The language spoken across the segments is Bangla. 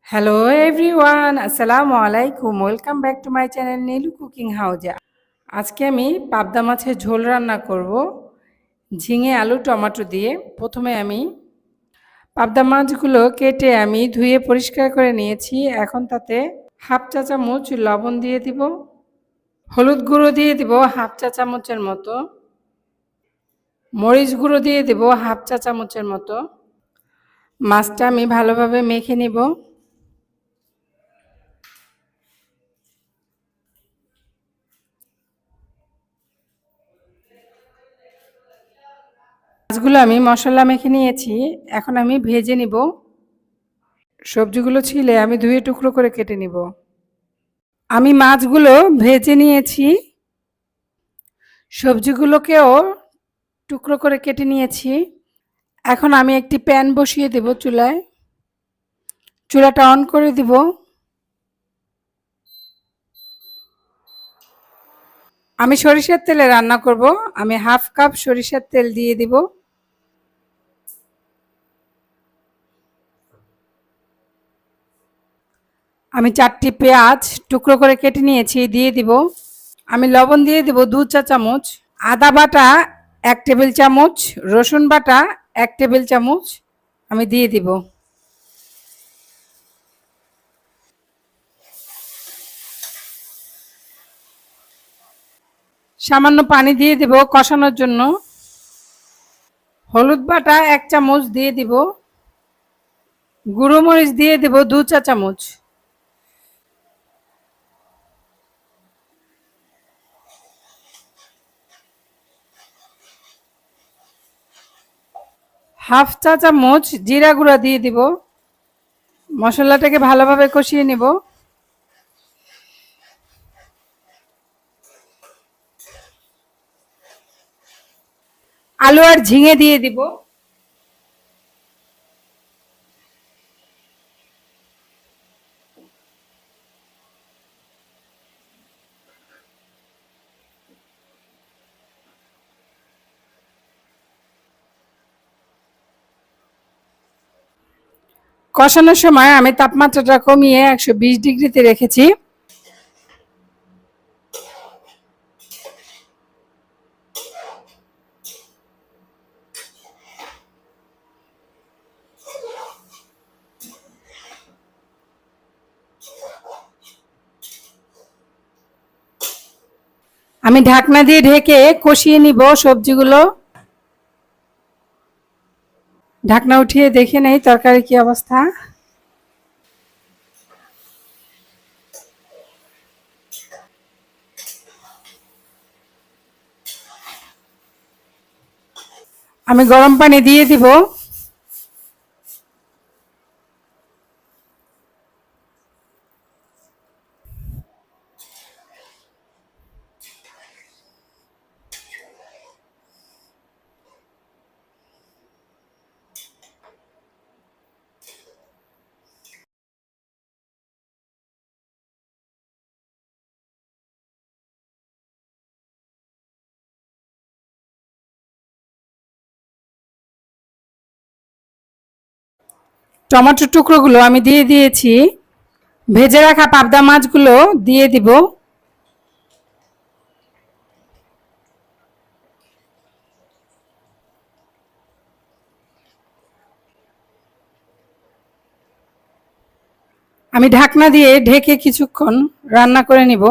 হ্যালো এভরিওয়ান, আসসালামু আলাইকুম। Welcome back to my channel Nilu cooking হাউজে। আজকে আমি পাবদা মাছের ঝোল রান্না করব ঝিঙে আলু টমেটো দিয়ে। প্রথমে আমি পাবদা মাছগুলো কেটে আমি ধুয়ে পরিষ্কার করে নিয়েছি। এখন তাতে হাফ চা চামচ লবণ দিয়ে দিব, হলুদ গুঁড়ো দিয়ে দিব হাফ চা চামচের মতো, মরিচ গুঁড়ো দিয়ে দিব হাফ চা চামচের মতো। মাছটা আমি ভালোভাবে মেখে নিব। মাছগুলো আমি মশলা মেখে নিয়েছি, এখন আমি ভেজে নিব। সবজিগুলো ছিলে আমি ধুয়ে টুকরো করে কেটে নিব। আমি মাছগুলো ভেজে নিয়েছি, সবজিগুলোকেও টুকরো করে কেটে নিয়েছি। এখন আমি একটি প্যান বসিয়ে দেব চুলায়। চুলাটা অন করে দিব। আমি সরিষার তেলে রান্না করব। আমি হাফ কাপ সরিষার তেল দিয়ে দিব। আমি 4টি পেঁয়াজ টুকরো করে কেটে নিয়েছি, দিয়ে দিব। আমি লবণ দিয়ে দিব 2 চা চামচ, আদা বাটা 1 টেবিল চামচ, রসুন বাটা 1 টেবিল চামচ আমি দিয়ে দিব। সামান্য পানি দিয়ে দিব কষানোর জন্য। হলুদ বাটা 1 চামচ দিয়ে দিব। গুঁড়ো মরিচ দিয়ে দিব 2 চা চামচ। হাফ চা চামচ জিরা গুঁড়া দিয়ে দিব। মশলাটাকে ভালোভাবে কষিয়ে নেব। আলু আর ঝিঙে দিয়ে দিব। কষানোর সময় আমি তাপমাত্রাটা কমিয়ে 120 ডিগ্রিতে রেখেছি। আমি ঢাকনা দিয়ে ঢেকে কষিয়ে নিব সবজিগুলো। ঢাকনা উঠিয়ে দেখে নেই তরকারি কি অবস্থা। আমি গরম পানি দিয়ে দিব। টমেটোর টুকরোগুলো আমি দিয়ে দিয়েছি। ভেজে রাখা পাবদা মাছগুলো দিয়ে দিব। আমি ঢাকনা দিয়ে ঢেকে কিছুক্ষণ রান্না করে নিব।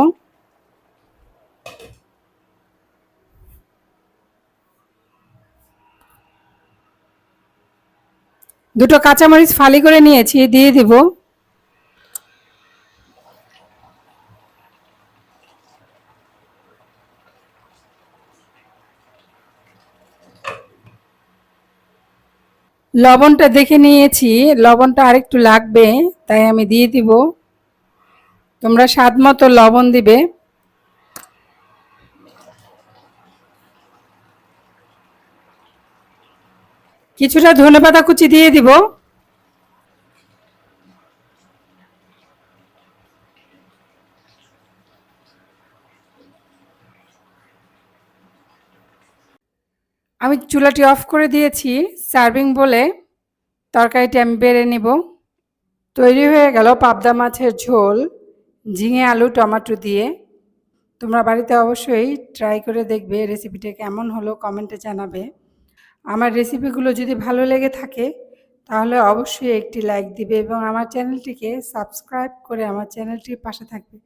দুটো কাঁচামরিচ ফালি করে নিয়েছি, দিয়ে দিব। লবণটা দেখে নিয়েছি, লবণটা আরেকটু লাগবে, তাই আমি দিয়ে দিব। তোমরা স্বাদ মতো লবণ দিবে। কিছুটা ধনেপাতা কুচি দিয়ে দিব। আমি চুলাটি অফ করে দিয়েছি। সার্ভিং বলে তরকারিটি আমি বেড়ে নিব। তৈরি হয়ে গেল পাবদা মাছের ঝোল ঝিঙে আলু টমেটো দিয়ে। তোমরা বাড়িতে অবশ্যই ট্রাই করে দেখবে, রেসিপিটা কেমন হলো কমেন্টে জানাবে। আমার রেসিপিগুলো যদি ভালো লেগে থাকে তাহলে অবশ্যই একটি লাইক দিবে এবং আমার চ্যানেলটিকে সাবস্ক্রাইব করে আমার চ্যানেলটির পাশে থাকবে।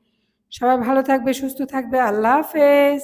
সবাই ভালো থাকবে, সুস্থ থাকবে। আল্লাহ হাফেজ।